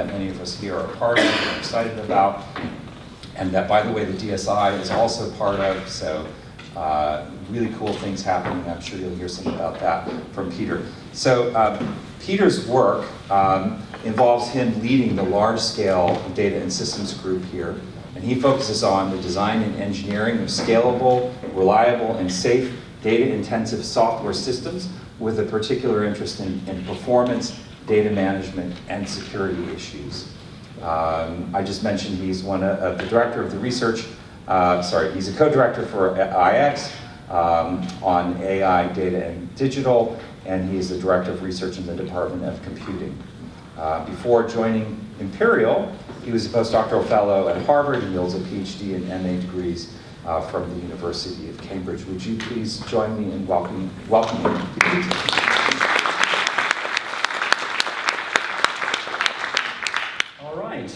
that many of us here are part of and are excited about, and that, by the way, the DSI is also part of, so really cool things happening. I'm sure you'll hear some about that from Peter. So Peter's work involves him leading the large-scale data and systems group here, and he focuses on the design and engineering of scalable, reliable, and safe data-intensive software systems with a particular interest in performance, data management, and security issues. I just mentioned he's the director of the research, he's a co-director for IX on AI, data, and digital, and he's the director of research in the Department of Computing. Before joining Imperial, he was a postdoctoral fellow at Harvard and holds a PhD and MA degrees from the University of Cambridge. Would you please join me in welcoming him? All right.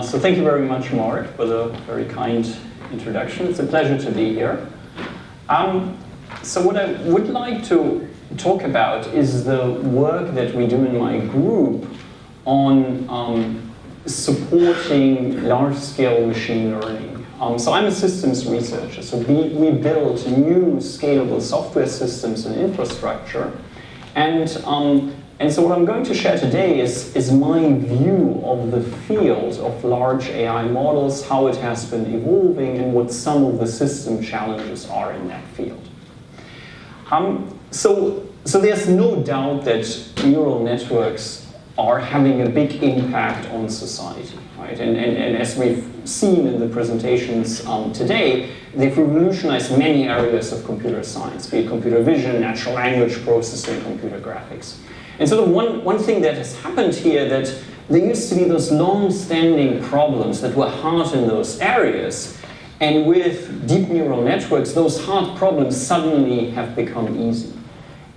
So thank you very much, Mark, for the very kind introduction. It's a pleasure to be here. So what I would like to talk about is the work that we do in my group on supporting large-scale machine learning. So I'm a systems researcher, so we build new scalable software systems and infrastructure. And so what I'm going to share today is my view of the field of large AI models, how it has been evolving, and what some of the system challenges are in that field. So there's no doubt that neural networks are having a big impact on society, right? And as we've seen in the presentations today, they've revolutionized many areas of computer science, be it computer vision, natural language processing, computer graphics. And so the one thing that has happened here, that there used to be those long-standing problems that were hard in those areas, and with deep neural networks, those hard problems suddenly have become easy.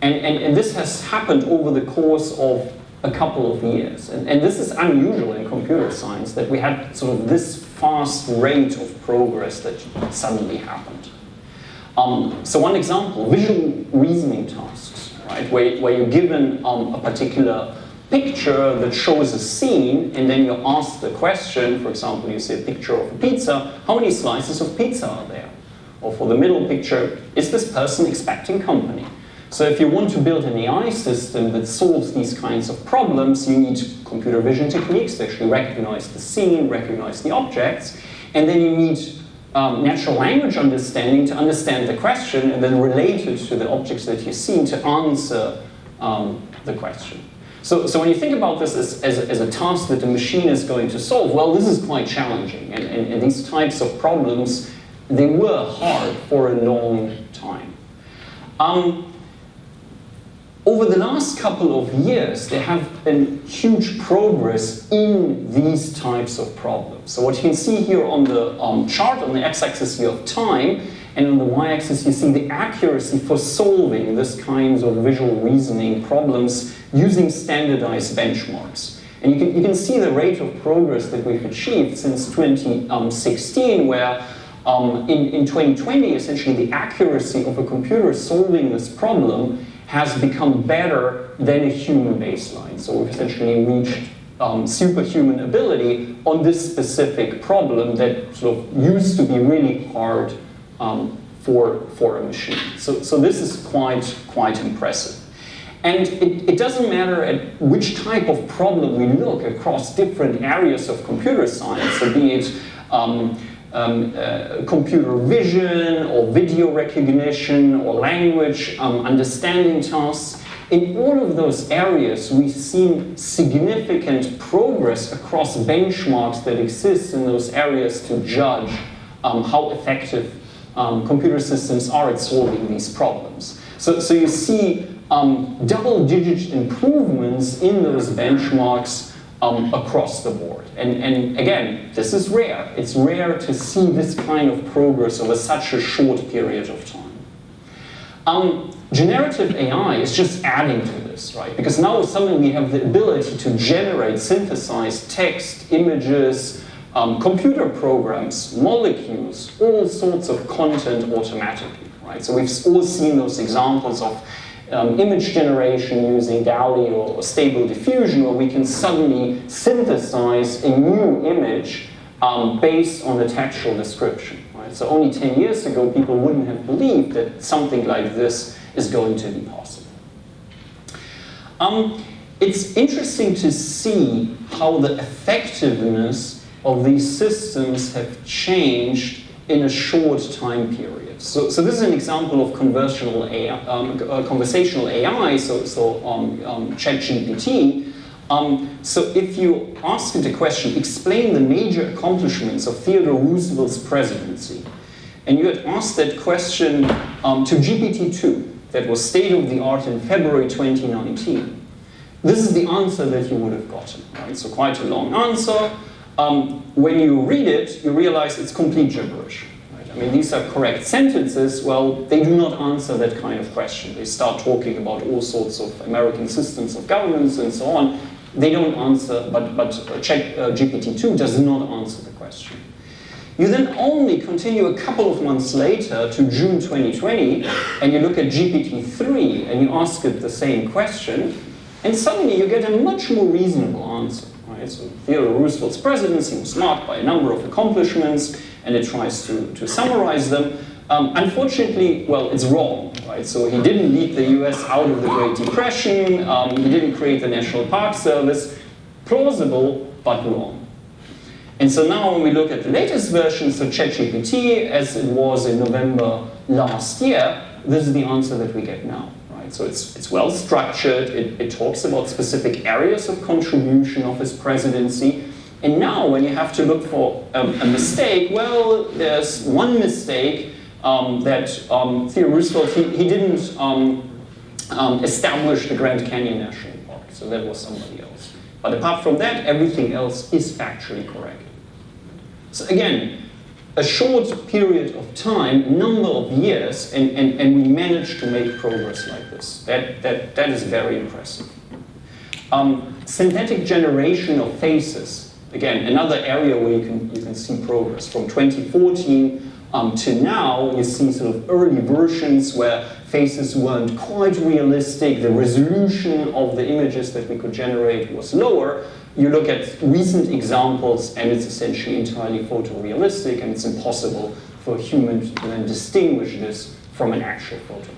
And this has happened over the course of a couple of years. And this is unusual in computer science, that we had sort of this fast rate of progress that suddenly happened. So one example, visual reasoning tasks, right? Where you're given a particular picture that shows a scene, and then you ask the question, for example, you see a picture of a pizza, how many slices of pizza are there? Or for the middle picture, is this person expecting company? So if you want to build an AI system that solves these kinds of problems, you need computer vision techniques to actually recognize the scene, recognize the objects, and then you need natural language understanding to understand the question and then relate it to the objects that you've seen to answer the question. So when you think about this as a task that the machine is going to solve, well, this is quite challenging. And these types of problems, they were hard for a long time. Over the last couple of years, there have been huge progress in these types of problems. So what you can see here on the chart, on the x-axis you have time, and on the y-axis you see the accuracy for solving this kinds of visual reasoning problems using standardized benchmarks. And you can see the rate of progress that we've achieved since 2016, where in 2020, essentially the accuracy of a computer solving this problem has become better than a human baseline. So we've essentially reached superhuman ability on this specific problem that sort of used to be really hard for a machine. So this is quite impressive. And it doesn't matter at which type of problem we look across different areas of computer science, so be it computer vision or video recognition or language understanding tasks. In all of those areas, we've seen significant progress across benchmarks that exist in those areas to judge how effective computer systems are at solving these problems. So you see double-digit improvements in those benchmarks across the board. And again, this is rare. It's rare to see this kind of progress over such a short period of time. Generative AI is just adding to this, right? Because now suddenly we have the ability to generate, synthesize text, images, computer programs, molecules, all sorts of content automatically, right? So we've all seen those examples of image generation using DALL-E or Stable Diffusion, where we can suddenly synthesize a new image based on a textual description. Right? So only 10 years ago, people wouldn't have believed that something like this is going to be possible. It's interesting to see how the effectiveness of these systems have changed in a short time period. So this is an example of conversational AI, ChatGPT. So if you ask it the question, explain the major accomplishments of Theodore Roosevelt's presidency, and you had asked that question to GPT-2, that was state-of-the-art in February 2019, this is the answer that you would have gotten, right? So quite a long answer. When you read it, you realize it's complete gibberish. Right? I mean, these are correct sentences. Well, they do not answer that kind of question. They start talking about all sorts of American systems of governance and so on. They don't answer, but GPT-2 does not answer the question. You then only continue a couple of months later to June 2020, and you look at GPT-3 and you ask it the same question, and suddenly you get a much more reasonable answer. Right? So Theodore Roosevelt's presidency was marked by a number of accomplishments, and it tries to summarize them. Unfortunately, well, it's wrong. Right? So he didn't lead the US out of the Great Depression, he didn't create the National Park Service. Plausible, but wrong. And so now when we look at the latest version, so ChatGPT, as it was in November last year, this is the answer that we get now. So it's well structured, it talks about specific areas of contribution of his presidency, and now when you have to look for a mistake, well, there's one mistake that Theodore Roosevelt, he didn't establish the Grand Canyon National Park, so that was somebody else. But apart from that, everything else is factually correct. So again, a short period of time, number of years, and we managed to make progress like this. That is very impressive. Synthetic generation of faces, again, another area where you can see progress. From 2014 to now, you see sort of early versions where faces weren't quite realistic, the resolution of the images that we could generate was lower. You look at recent examples and it's essentially entirely photorealistic, and it's impossible for a human to then distinguish this from an actual photograph.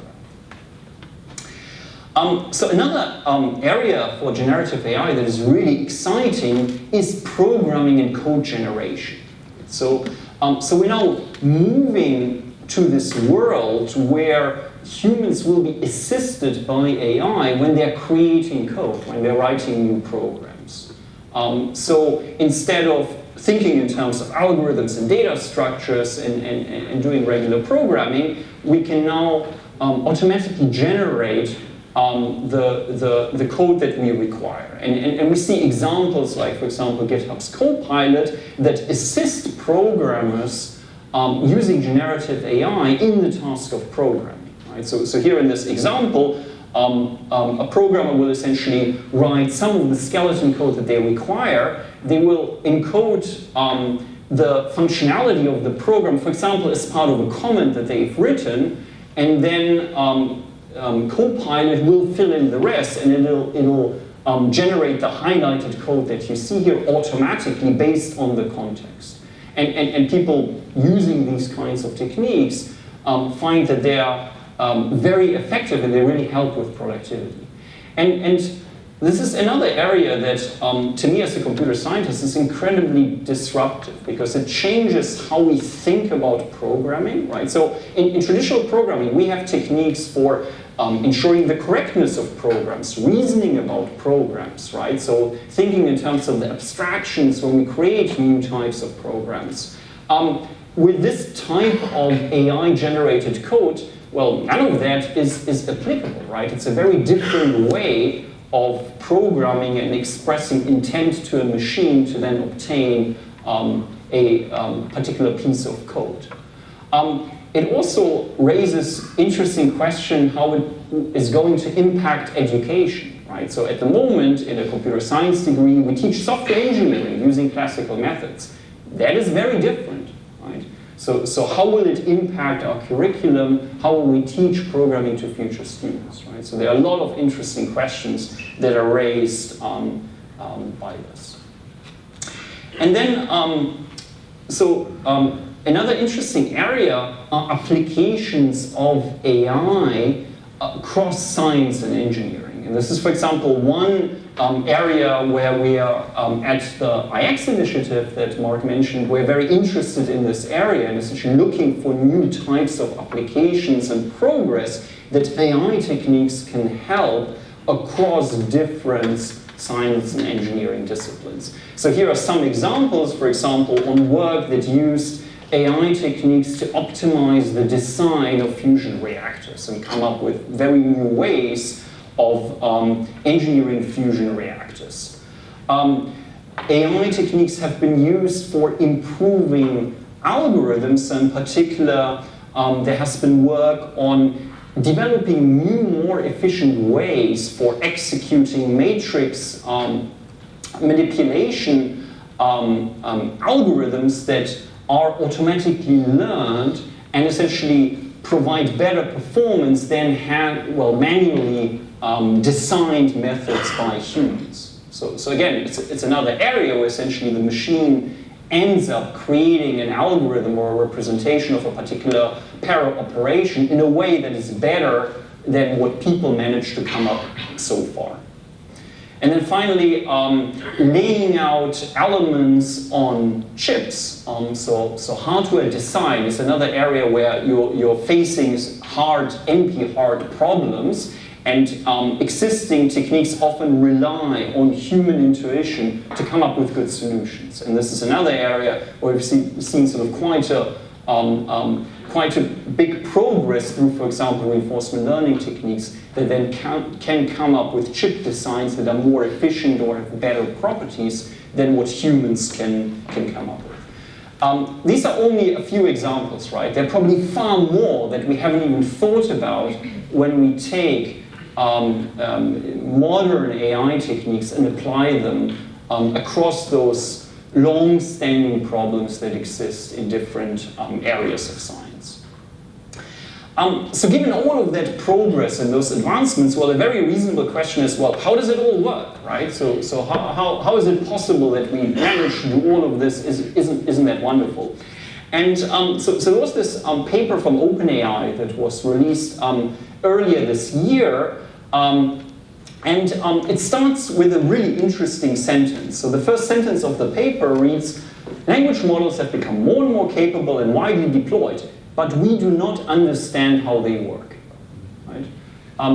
So another area for generative AI that is really exciting is programming and code generation. So we're now moving to this world where humans will be assisted by AI when they're creating code, when they're writing new programs. So instead of thinking in terms of algorithms and data structures and doing regular programming, we can now automatically generate the code that we require. And we see examples like, for example, GitHub's Copilot that assist programmers using generative AI in the task of programming. Right? So here in this example, a programmer will essentially write some of the skeleton code that they require. They will encode the functionality of the program, for example, as part of a comment that they've written, and then Copilot will fill in the rest, and it'll generate the highlighted code that you see here automatically based on the context. And people using these kinds of techniques find that they are very effective and they really help with productivity. And this is another area that, to me as a computer scientist, is incredibly disruptive because it changes how we think about programming, right? So in traditional programming, we have techniques for ensuring the correctness of programs, reasoning about programs, right? So thinking in terms of the abstractions when we create new types of programs. With this type of AI-generated code, well, none of that is applicable, right? It's a very different way of programming and expressing intent to a machine to then obtain a particular piece of code. It also raises interesting question how it is going to impact education, right? So at the moment, in a computer science degree, we teach software engineering using classical methods. That is very different, right? So how will it impact our curriculum? How will we teach programming to future students, right? So there are a lot of interesting questions that are raised by this. And then, another interesting area are applications of AI across science and engineering. And this is, for example, one area where we are at the IX initiative that Mark mentioned. We're very interested in this area and essentially looking for new types of applications and progress that AI techniques can help across different science and engineering disciplines. So here are some examples, for example, on work that used AI techniques to optimize the design of fusion reactors and come up with very new ways of engineering fusion reactors. AI techniques have been used for improving algorithms. In particular, there has been work on developing new, more efficient ways for executing matrix manipulation algorithms that are automatically learned and essentially provide better performance than manually designed methods by humans. So again, it's another area where essentially the machine ends up creating an algorithm or a representation of a particular para operation in a way that is better than what people managed to come up so far. And then finally, laying out elements on chips. So hardware design is another area where you're facing hard, NP-hard problems, and existing techniques often rely on human intuition to come up with good solutions. And this is another area where we've seen sort of quite a big progress through, for example, reinforcement learning techniques that then can come up with chip designs that are more efficient or have better properties than what humans can come up with. These are only a few examples, right? There are probably far more that we haven't even thought about when we take modern AI techniques and apply them across those long-standing problems that exist in different areas of science. So given all of that progress and those advancements, well, a very reasonable question is, well, how does it all work, right? So how is it possible that we manage to do all of this? Isn't that wonderful? And so there was this paper from OpenAI that was released earlier this year, and it starts with a really interesting sentence. So the first sentence of the paper reads, "Language models have become more and more capable and widely deployed, but we do not understand how they work." Right? I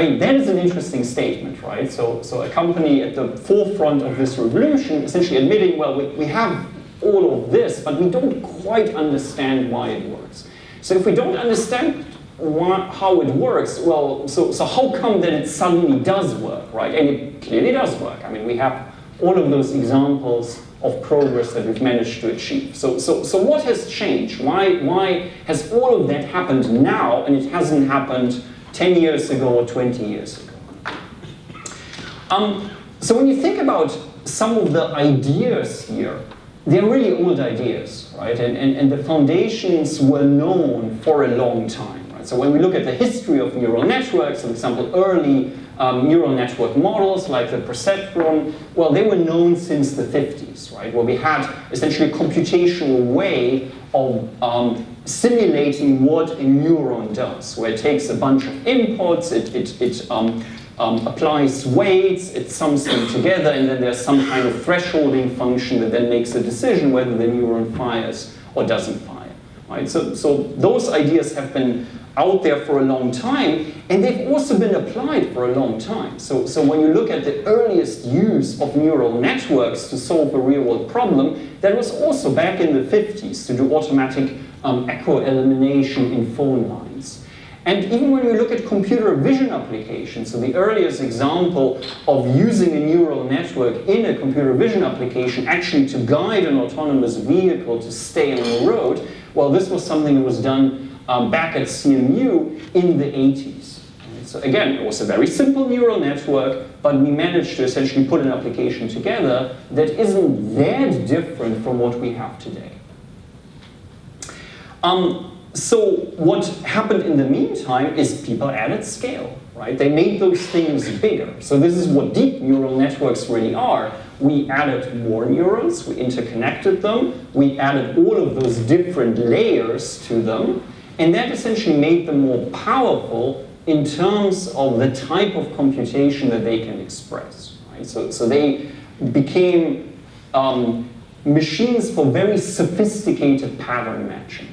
mean, that is an interesting statement, right? So a company at the forefront of this revolution essentially admitting, well, we have all of this, but we don't quite understand why it works. So if we don't understand how it works, well, so how come that it suddenly does work, right? And it clearly does work. I mean, we have all of those examples of progress that we've managed to achieve. So what has changed? Why has all of that happened now and it hasn't happened 10 years ago or 20 years ago? So when you think about some of the ideas here, they're really old ideas, right? And the foundations were known for a long time. So when we look at the history of neural networks, for example, early neural network models like the perceptron, well, they were known since the 50s, right? Where we had essentially a computational way of simulating what a neuron does, where it takes a bunch of inputs, it applies weights, it sums them together, and then there's some kind of thresholding function that then makes a decision whether the neuron fires or doesn't fire, right? So those ideas have been out there for a long time, and they've also been applied for a long time. So when you look at the earliest use of neural networks to solve a real-world problem, that was also back in the 50s to do automatic echo elimination in phone lines. And even when you look at computer vision applications, so the earliest example of using a neural network in a computer vision application actually to guide an autonomous vehicle to stay on the road, well, this was something that was done back at CMU in the 80s. So again, it was a very simple neural network, but we managed to essentially put an application together that isn't that different from what we have today. So what happened in the meantime is people added scale, right? They made those things bigger. So this is what deep neural networks really are. We added more neurons, we interconnected them, we added all of those different layers to them, and that essentially made them more powerful in terms of the type of computation that they can express, right? So they became machines for very sophisticated pattern matching.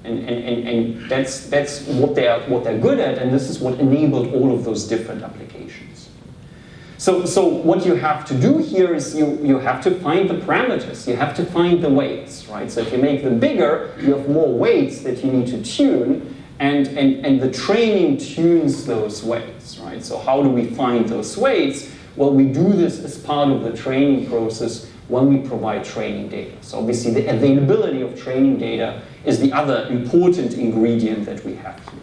And that's what they're good at, and this is what enabled all of those different applications. So what you have to do here is you have to find the parameters, you have to find the weights, right? So if you make them bigger, you have more weights that you need to tune, and the training tunes those weights, right? So how do we find those weights? Well, we do this as part of the training process when we provide training data. So obviously the availability of training data is the other important ingredient that we have here,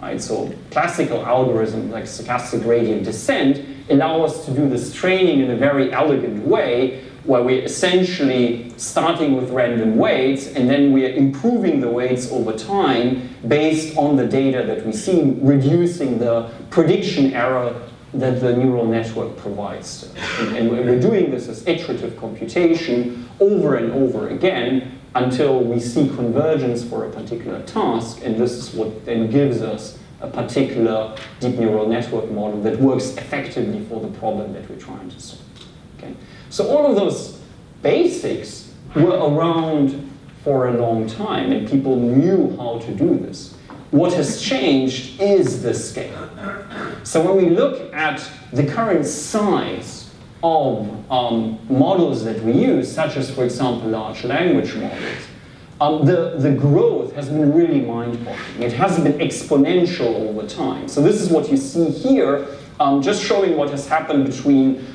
right? So classical algorithms like stochastic gradient descent allow us to do this training in a very elegant way, where we're essentially starting with random weights and then we're improving the weights over time based on the data that we see, reducing the prediction error that the neural network provides to us. And we're doing this as iterative computation over and over again until we see convergence for a particular task, and this is what then gives us a particular deep neural network model that works effectively for the problem that we're trying to solve. Okay? So all of those basics were around for a long time, and people knew how to do this. What has changed is the scale. So when we look at the current size of models that we use, such as, for example, large language models, the growth has been really mind-boggling. It has been exponential over time. So this is what you see here, just showing what has happened between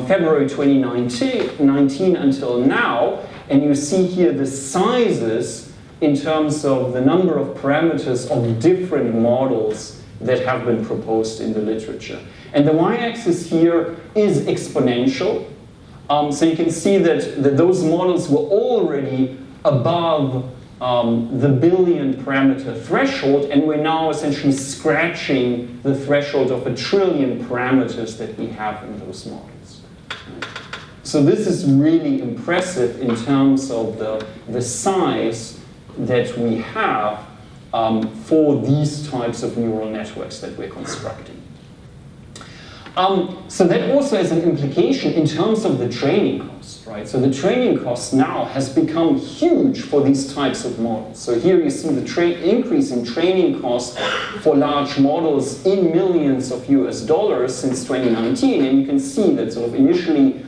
February 2019 until now, and you see here the sizes in terms of the number of parameters of different models that have been proposed in the literature. And the y-axis here is exponential. So you can see that those models were already above the billion parameter threshold, and we're now essentially scratching the threshold of 1 trillion parameters that we have in those models. So this is really impressive in terms of the size that we have for these types of neural networks that we're constructing. So that also has an implication in terms of the training cost, right? So the training cost now has become huge for these types of models. So here you see the increase in training costs for large models in millions of US dollars since 2019, and you can see that sort of initially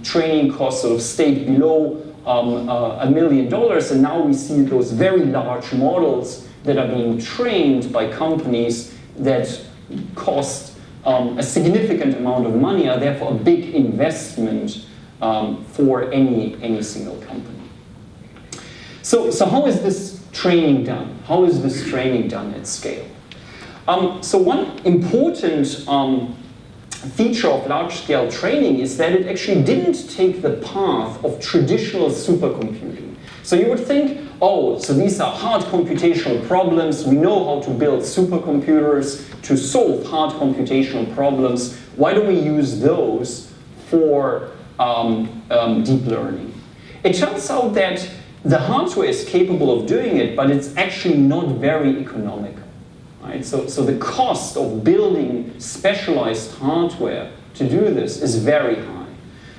training costs sort of stayed below $1 million, and now we see those very large models that are being trained by companies that cost a significant amount of money, are therefore a big investment for any single company. So how is this training done? How is this training done at scale? So one important feature of large-scale training is that it actually didn't take the path of traditional supercomputing. So you would think, oh, so these are hard computational problems, we know how to build supercomputers to solve hard computational problems, why don't we use those for deep learning? It turns out that the hardware is capable of doing it, but it's actually not very economical. Right? So the cost of building specialized hardware to do this is very high.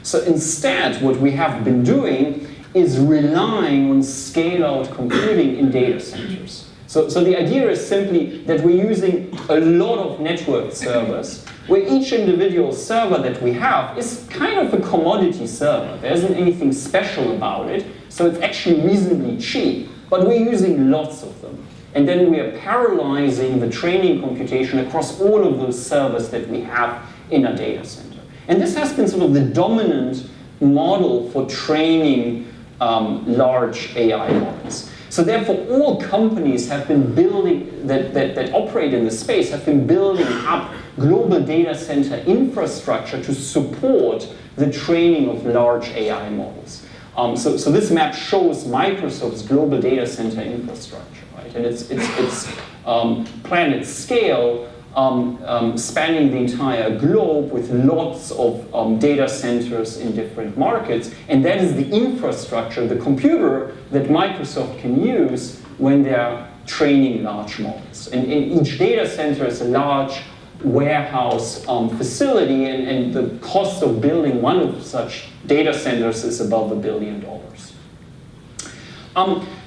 So instead, what we have been doing is relying on scale-out computing in data centers. So the idea is simply that we're using a lot of network servers, where each individual server that we have is kind of a commodity server. There isn't anything special about it, so it's actually reasonably cheap, but we're using lots of them. And then we are parallelizing the training computation across all of those servers that we have in a data center. And this has been sort of the dominant model for training large AI models. So therefore, all companies have been building, that operate in the space, have been building up global data center infrastructure to support the training of large AI models. So this map shows Microsoft's global data center infrastructure, right? And it's planet scale, spanning the entire globe with lots of data centers in different markets. And that is the infrastructure, the computer that Microsoft can use when they're training large models. And each data center is a large warehouse facility, and the cost of building one of such data centers is above $1 billion.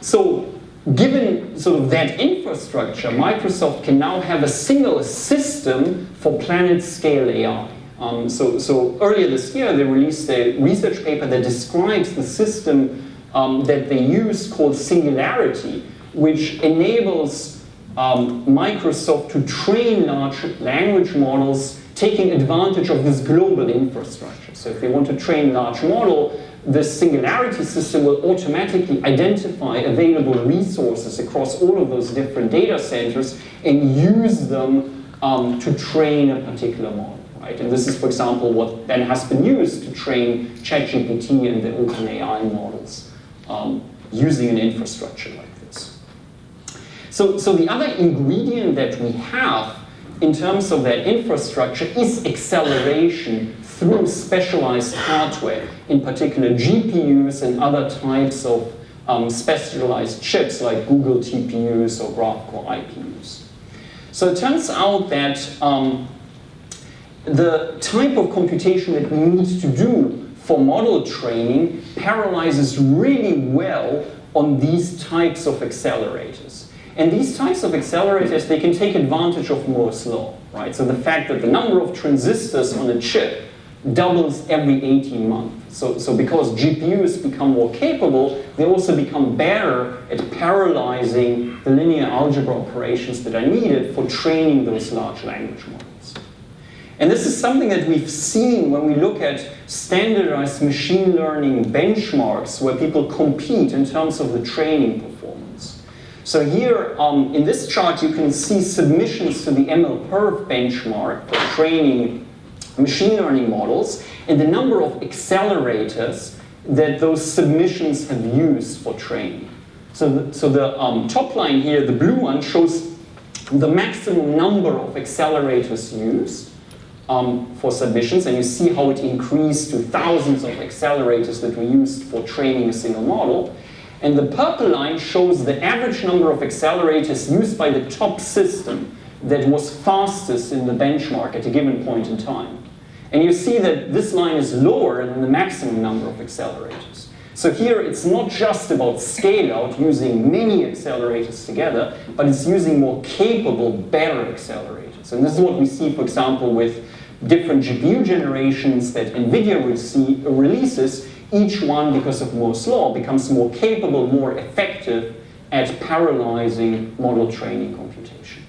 So given sort of that infrastructure, Microsoft can now have a single system for planet-scale AI. So earlier this year, they released a research paper that describes the system that they use called Singularity, which enables Microsoft to train large language models taking advantage of this global infrastructure. So if they want to train a large model, the Singularity system will automatically identify available resources across all of those different data centers and use them to train a particular model, right? And this is, for example, what then has been used to train ChatGPT and the OpenAI models using an infrastructure like this. So the other ingredient that we have in terms of that infrastructure is acceleration through specialized hardware, in particular GPUs and other types of specialized chips like Google TPUs or GraphCore IPUs. So it turns out that the type of computation that we need to do for model training parallelizes really well on these types of accelerators. And these types of accelerators, they can take advantage of Moore's law, right? So the fact that the number of transistors on a chip doubles every 18 months. So because GPUs become more capable, they also become better at parallelizing the linear algebra operations that are needed for training those large language models. And this is something that we've seen when we look at standardized machine learning benchmarks where people compete in terms of the training performance. So here in this chart you can see submissions to the MLPerf benchmark for training machine learning models and the number of accelerators that those submissions have used for training. So the top line here, the blue one, shows the maximum number of accelerators used for submissions, and you see how it increased to thousands of accelerators that were used for training a single model. And the purple line shows the average number of accelerators used by the top system that was fastest in the benchmark at a given point in time. And you see that this line is lower than the maximum number of accelerators. So here it's not just about scale out using many accelerators together, but it's using more capable, better accelerators. And this is what we see, for example, with different GPU generations that NVIDIA releases. Each one, because of Moore's law, becomes more capable, more effective at parallelizing model training computation.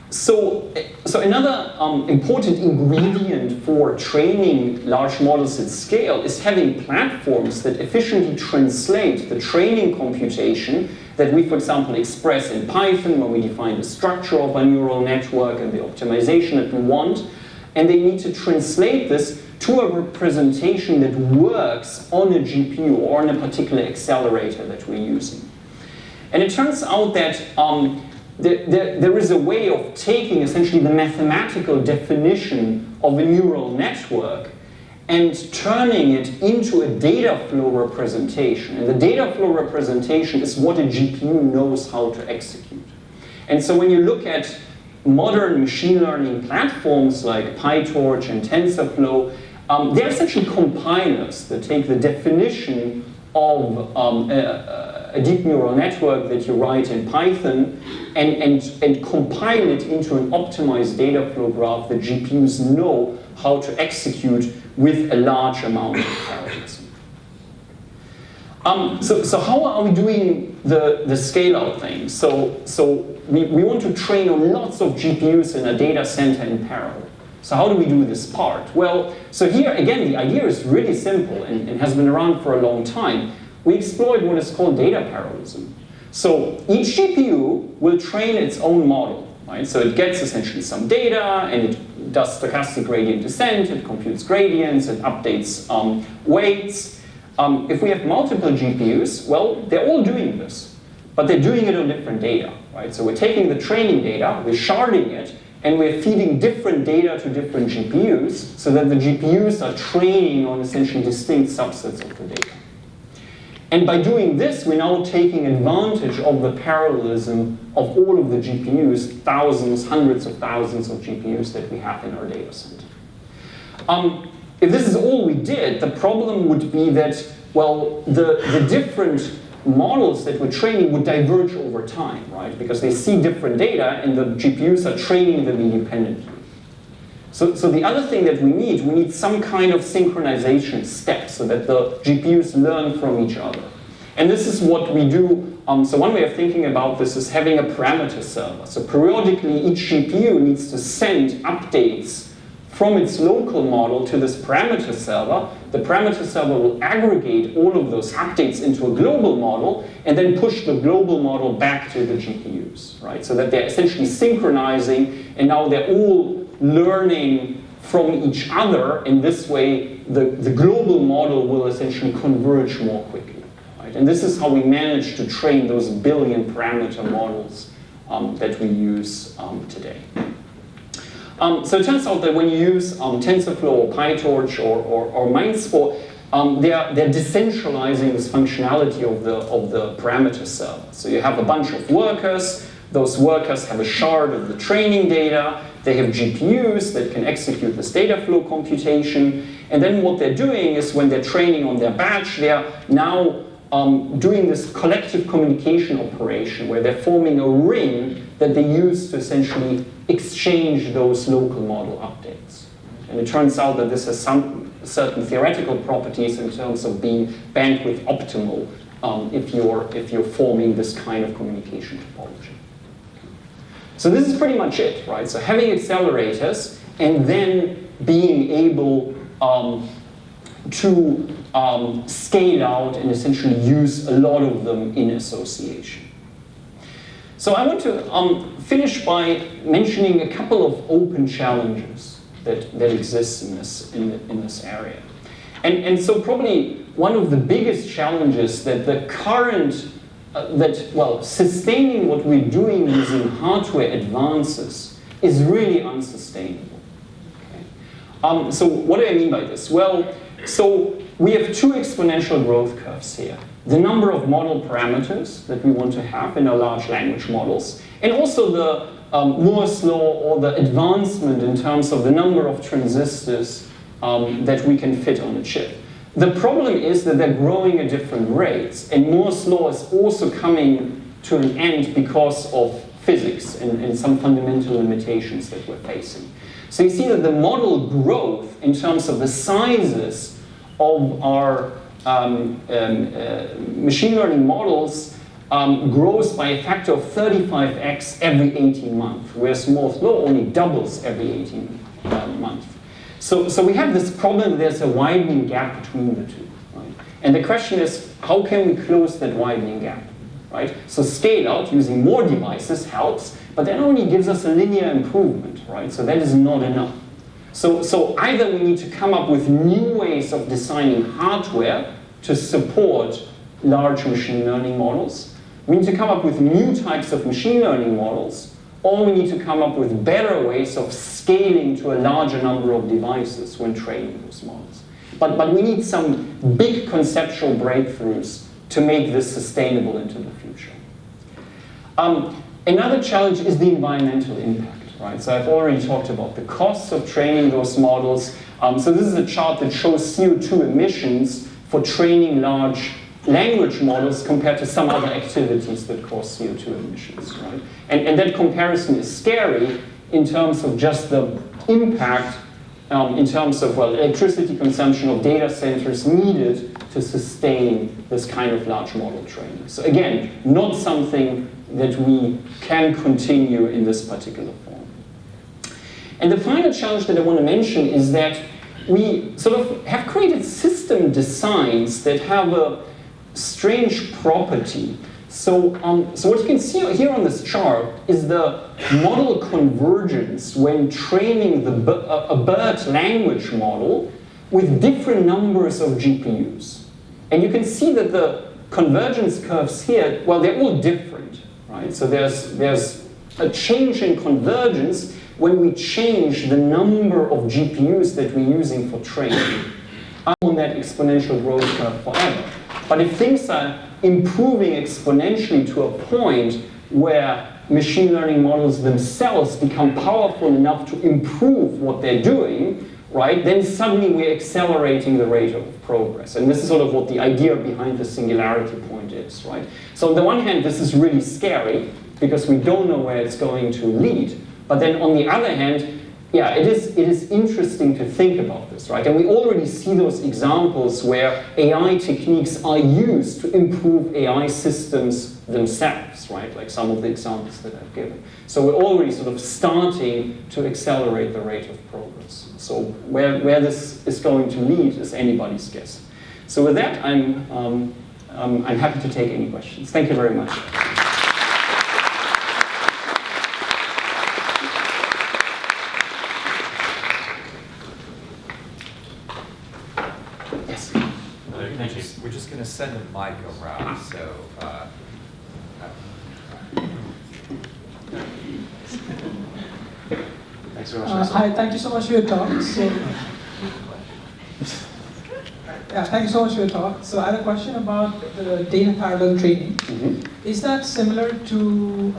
So another important ingredient for training large models at scale is having platforms that efficiently translate the training computation that we, for example, express in Python when we define the structure of a neural network and the optimization that we want. And they need to translate this to a representation that works on a GPU or on a particular accelerator that we're using. And it turns out that there is a way of taking essentially the mathematical definition of a neural network and turning it into a data flow representation. And the data flow representation is what a GPU knows how to execute. And so when you look at modern machine learning platforms like PyTorch and TensorFlow, they're essentially compilers that take the definition of a deep neural network that you write in Python and compile it into an optimized data flow graph that GPUs know how to execute with a large amount of parallelism. So how are we doing the scale-out thing? So we want to train on lots of GPUs in a data center in parallel. So how do we do this part? Well, so here again, the idea is really simple and has been around for a long time. We exploit what is called data parallelism. So each GPU will train its own model. right? So it gets essentially some data, and it does stochastic gradient descent, it computes gradients, it updates weights. If we have multiple GPUs, well, they're all doing this, but they're doing it on different data, right? So we're taking the training data, we're sharding it, and we're feeding different data to different GPUs so that the GPUs are training on essentially distinct subsets of the data. And by doing this, we're now taking advantage of the parallelism of all of the GPUs, thousands, hundreds of thousands of GPUs that we have in our data center. If this is all we did, the problem would be that, well, the different models that we're training would diverge over time, right? Because they see different data and the GPUs are training them independently. So the other thing that we need some kind of synchronization step so that the GPUs learn from each other. And this is what we do. So one way of thinking about this is having a parameter server. So periodically each GPU needs to send updates from its local model to this parameter server. The parameter server will aggregate all of those updates into a global model and then push the global model back to the GPUs, right? So that they're essentially synchronizing, and now they're all learning from each other. In this way, the global model will essentially converge more quickly, right? And this is how we manage to train those billion parameter models that we use today. So it turns out that when you use TensorFlow or PyTorch or MindSpore, they're decentralizing this functionality of the parameter server. So you have a bunch of workers. Those workers have a shard of the training data. They have GPUs that can execute this data flow computation. And then what they're doing is when they're training on their batch, they're now doing this collective communication operation where they're forming a ring that they use to essentially exchange those local model updates. And it turns out that this has some certain theoretical properties in terms of being bandwidth optimal if you're forming this kind of communication topology. So this is pretty much it, right? So having accelerators and then being able to scale out and essentially use a lot of them in association. So I want to finish by mentioning a couple of open challenges that exist in this area. And so probably one of the biggest challenges that the current, sustaining what we're doing using hardware advances is really unsustainable. Okay? So what do I mean by this? Well, so we have two exponential growth curves here. The number of model parameters that we want to have in our large language models, and also the Moore's law or the advancement in terms of the number of transistors that we can fit on a chip. The problem is that they're growing at different rates, and Moore's law is also coming to an end because of physics and some fundamental limitations that we're facing. So you see that the model growth in terms of the sizes of our machine learning models grows by a factor of 35x every 18 months, whereas Moore's law only doubles every 18 months. So we have this problem that there's a widening gap between the two, right? And the question is, how can we close that widening gap, right? So scale out using more devices helps, but that only gives us a linear improvement, right? So that is not enough. So either we need to come up with new ways of designing hardware to support large machine learning models. We need to come up with new types of machine learning models, or we need to come up with better ways of scaling to a larger number of devices when training those models. But we need some big conceptual breakthroughs to make this sustainable into the future. Another challenge is the environmental impact. Right, so I've already talked about the costs of training those models. So this is a chart that shows CO2 emissions for training large language models compared to some other activities that cause CO2 emissions. Right? And that comparison is scary in terms of just the impact in terms of electricity consumption of data centers needed to sustain this kind of large model training. So again, not something that we can continue in this particular form. And the final challenge that I want to mention is that we sort of have created system designs that have a strange property. So, so what you can see here on this chart is the model convergence when training a BERT language model with different numbers of GPUs. And you can see that the convergence curves here, well, they're all different, right? So there's a change in convergence when we change the number of GPUs that we're using for training. I'm on that exponential growth curve forever. But if things are improving exponentially to a point where machine learning models themselves become powerful enough to improve what they're doing, right, then suddenly we're accelerating the rate of progress. And this is sort of what the idea behind the singularity point is, right? So on the one hand, this is really scary because we don't know where it's going to lead. But then on the other hand, yeah, it is interesting to think about this, right? And we already see those examples where AI techniques are used to improve AI systems themselves, right? Like some of the examples that I've given. So we're already sort of starting to accelerate the rate of progress. So where this is going to lead is anybody's guess. So with that, I'm happy to take any questions. Thank you very much. We're just going to send a mic around, so thanks very much. Hi, thank you so much for your talk. So, yeah, thank you so much for your talk. So I had a question about the data parallel training. Mm-hmm. Is that similar to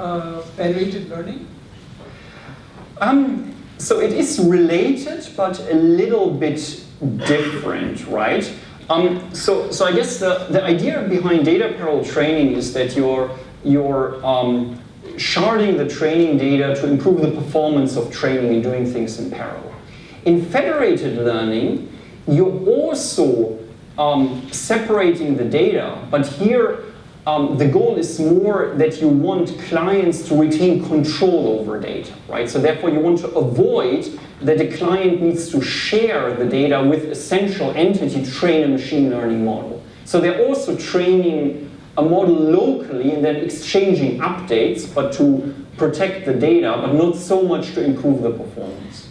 federated learning? So it is related, but a little bit different, right? So I guess the idea behind data parallel training is that you're sharding the training data to improve the performance of training and doing things in parallel. In federated learning, you're also separating the data, but here the goal is more that you want clients to retain control over data, right? So therefore you want to avoid that the client needs to share the data with a central entity to train a machine learning model. So they're also training a model locally and then exchanging updates, but to protect the data, but not so much to improve the performance.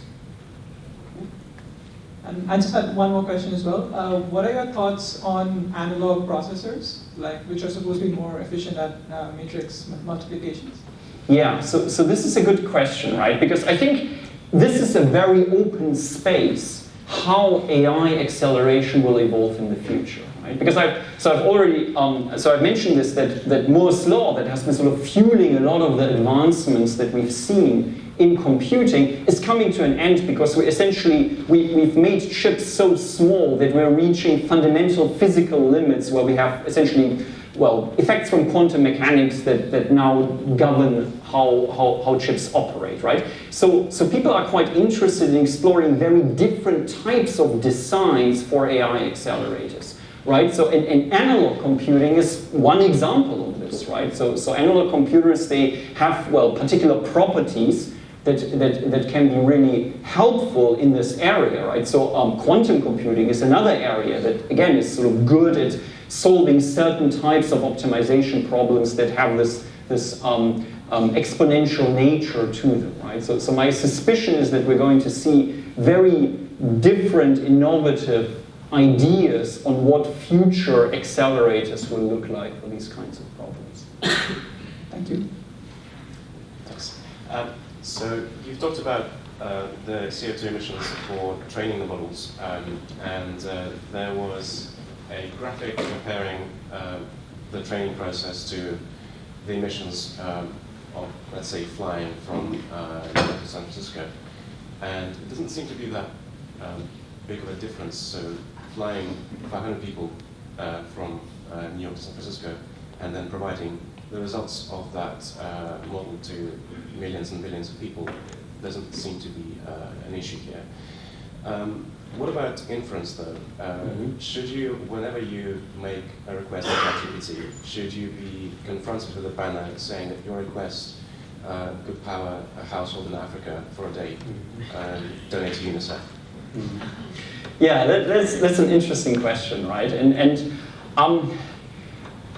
And I just had one more question as well. What are your thoughts on analog processors, which are supposed to be more efficient at matrix multiplications? Yeah, so this is a good question, right? Because I think this is a very open space, how AI acceleration will evolve in the future, right? Because I've mentioned this, that Moore's law that has been sort of fueling a lot of the advancements that we've seen in computing is coming to an end because we've made chips so small that we're reaching fundamental physical limits where we have essentially, well, effects from quantum mechanics that now govern how chips operate, right? So people are quite interested in exploring very different types of designs for AI accelerators, right? So and analog computing is one example of this, right? So analog computers, they have, well, particular properties that can be really helpful in this area, right? So quantum computing is another area that, again, is sort of good at solving certain types of optimization problems that have this exponential nature to them, right? So my suspicion is that we're going to see very different, innovative ideas on what future accelerators will look like for these kinds of problems. Thank you. Thanks. So you've talked about the CO2 emissions for training the models, and there was a graphic comparing the training process to the emissions of, let's say, flying from New York to San Francisco. And it doesn't seem to be that big of a difference. So flying 500 people from New York to San Francisco and then providing the results of that model to millions and billions of people doesn't seem to be an issue here. What about inference, though? Should you, whenever you make a request to ChatGPT, should you be confronted with a banner saying that your request could power a household in Africa for a day and donate to UNICEF? Yeah, that's an interesting question, right? And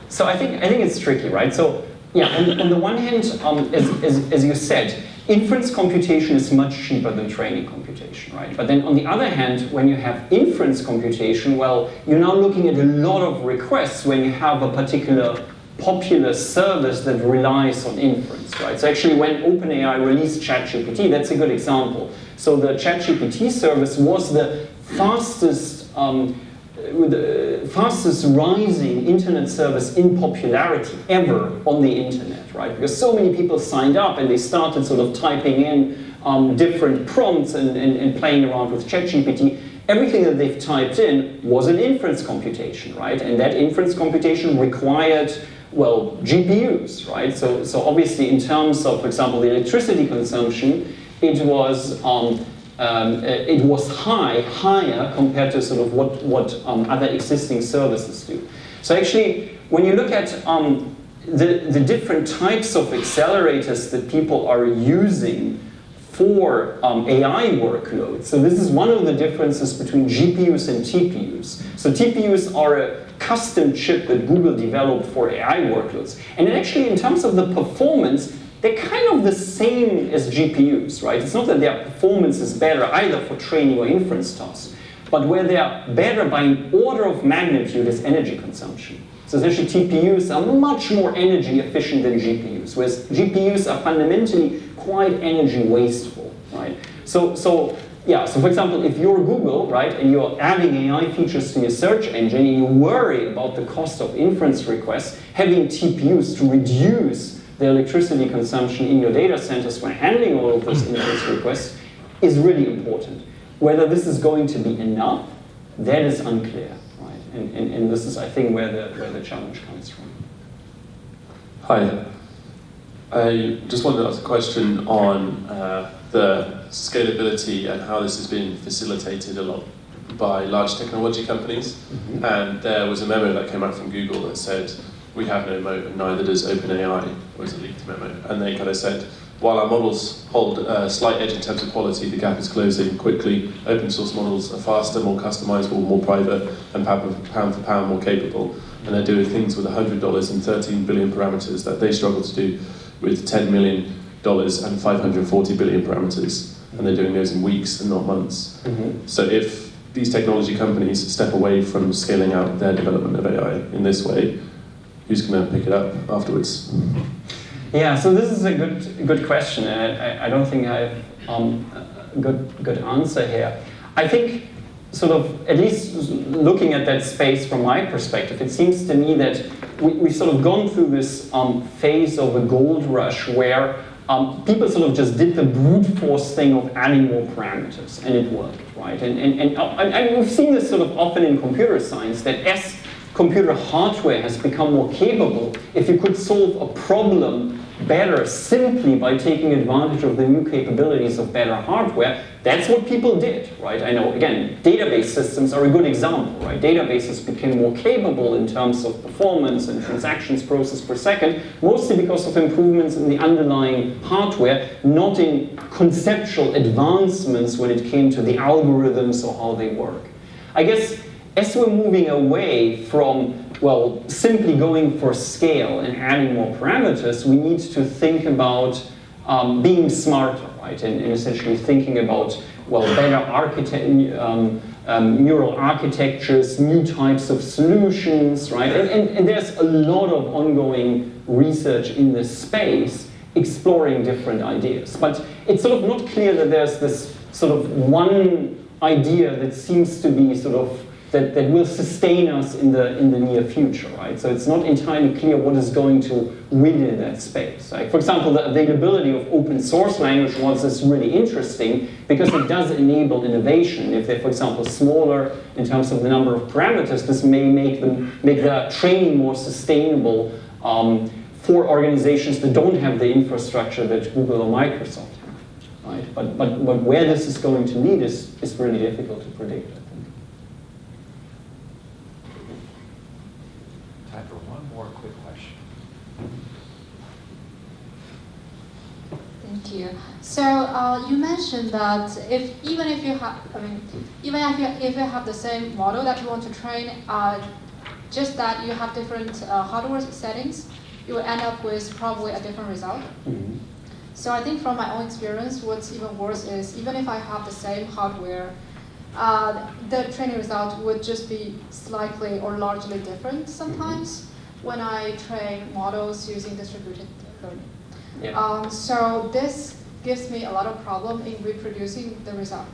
So I think it's tricky, right? So yeah, on the one hand, as you said, inference computation is much cheaper than training computation, right? But then on the other hand, when you have inference computation, well, you're now looking at a lot of requests when you have a particular popular service that relies on inference, right? So actually when OpenAI released ChatGPT, that's a good example. So the ChatGPT service was the fastest rising internet service in popularity ever on the internet, right? Because so many people signed up and they started sort of typing in different prompts and playing around with ChatGPT. Everything that they've typed in was an inference computation, right? And that inference computation required, well, GPUs, right? So obviously in terms of, for example, the electricity consumption, it was higher compared to sort of what other existing services do. So actually, when you look at the different types of accelerators that people are using for AI workloads, so this is one of the differences between GPUs and TPUs. So TPUs are a custom chip that Google developed for AI workloads. And actually, in terms of the performance, they're kind of the same as GPUs, right? It's not that their performance is better either for training or inference tasks, but where they are better by an order of magnitude is energy consumption. So essentially TPUs are much more energy efficient than GPUs, whereas GPUs are fundamentally quite energy wasteful, right? So for example, if you're Google, right, and you're adding AI features to your search engine and you worry about the cost of inference requests, having TPUs to reduce the electricity consumption in your data centers when handling all of those inference requests is really important. Whether this is going to be enough, that is unclear, right? And this is, I think, where the challenge comes from. Hi. I just wanted to ask a question on the scalability and how this has been facilitated a lot by large technology companies. Mm-hmm. And there was a memo that came out from Google that said, we have no moat and neither does OpenAI, was a leaked memo. And they kind of said, while our models hold a slight edge in terms of quality, the gap is closing quickly. Open source models are faster, more customizable, more private, and pound for pound more capable. And they're doing things with $100 and 13 billion parameters that they struggle to do with $10 million and 540 billion parameters. And they're doing those in weeks and not months. Mm-hmm. So if these technology companies step away from scaling out their development of AI in this way, who's going to pick it up afterwards? Yeah, so this is a good question, and I don't think I have a good answer here. I think, sort of, at least looking at that space from my perspective, it seems to me that we've sort of gone through this phase of a gold rush where people sort of just did the brute force thing of adding more parameters, and it worked, right? And we've seen this sort of often in computer science, that as computer hardware has become more capable, if you could solve a problem better simply by taking advantage of the new capabilities of better hardware, that's what people did, right? I know, again, database systems are a good example, right? Databases became more capable in terms of performance and transactions processed per second, mostly because of improvements in the underlying hardware, not in conceptual advancements when it came to the algorithms or how they work. I guess as we're moving away from, well, simply going for scale and adding more parameters, we need to think about being smarter, right? And essentially thinking about, well, better neural architectures, new types of solutions, right? And there's a lot of ongoing research in this space exploring different ideas. But it's sort of not clear that there's this sort of one idea that seems to be sort of that will sustain us in the near future, right? So it's not entirely clear what is going to win in that space. Like, for example, the availability of open source language models is really interesting because it does enable innovation. If they're, for example, smaller in terms of the number of parameters, this may make the training more sustainable for organizations that don't have the infrastructure that Google or Microsoft have, right? But where this is going to lead is really difficult to predict. For one more quick question. Thank you. So you mentioned that even if you have the same model that you want to train, just that you have different hardware settings, you will end up with probably a different result. So I think from my own experience, what's even worse is even if I have the same hardware, the training result would just be slightly or largely different sometimes when I train models using distributed learning. Yeah. So this gives me a lot of problem in reproducing the result.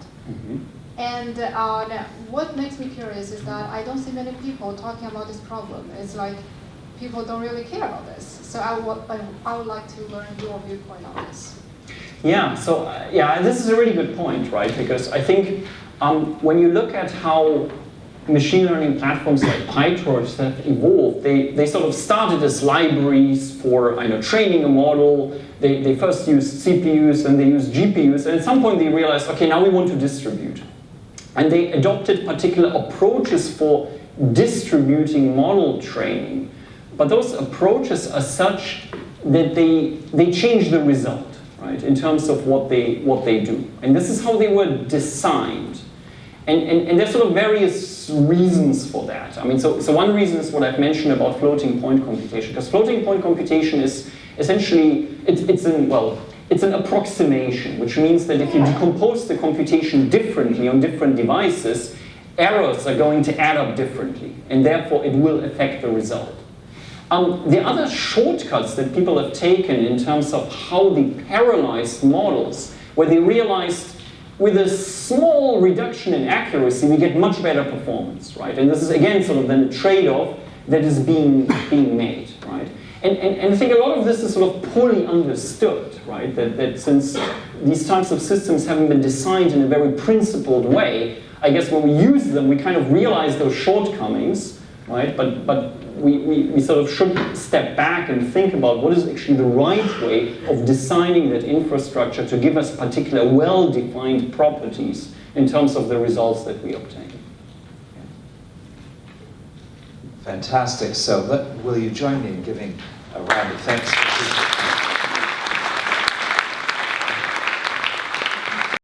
And what makes me curious is that I don't see many people talking about this problem. It's like people don't really care about this. So I would like to learn your viewpoint on this. Yeah, so yeah, this is a really good point, right? Because I think when you look at how machine learning platforms like PyTorch have evolved, they sort of started as libraries for training a model. They first used CPUs, then they used GPUs, and at some point they realized, okay, now we want to distribute. And they adopted particular approaches for distributing model training. But those approaches are such that they change the result, right, in terms of what they do. And this is how they were designed. And there's sort of various reasons for that. I mean, so one reason is what I've mentioned about floating point computation, because floating point computation is essentially, it's an approximation, which means that if you decompose the computation differently on different devices, errors are going to add up differently, and therefore it will affect the result. The other shortcuts that people have taken in terms of how they parallelized models, where they realized with a small reduction in accuracy, we get much better performance, right? And this is again sort of then a trade-off that is being made, right? And I think a lot of this is sort of poorly understood, right? That since these types of systems haven't been designed in a very principled way, I guess when we use them, we kind of realize those shortcomings, right? But we sort of should step back and think about what is actually the right way of designing that infrastructure to give us particular well-defined properties in terms of the results that we obtain. Fantastic. So will you join me in giving a round of thanks?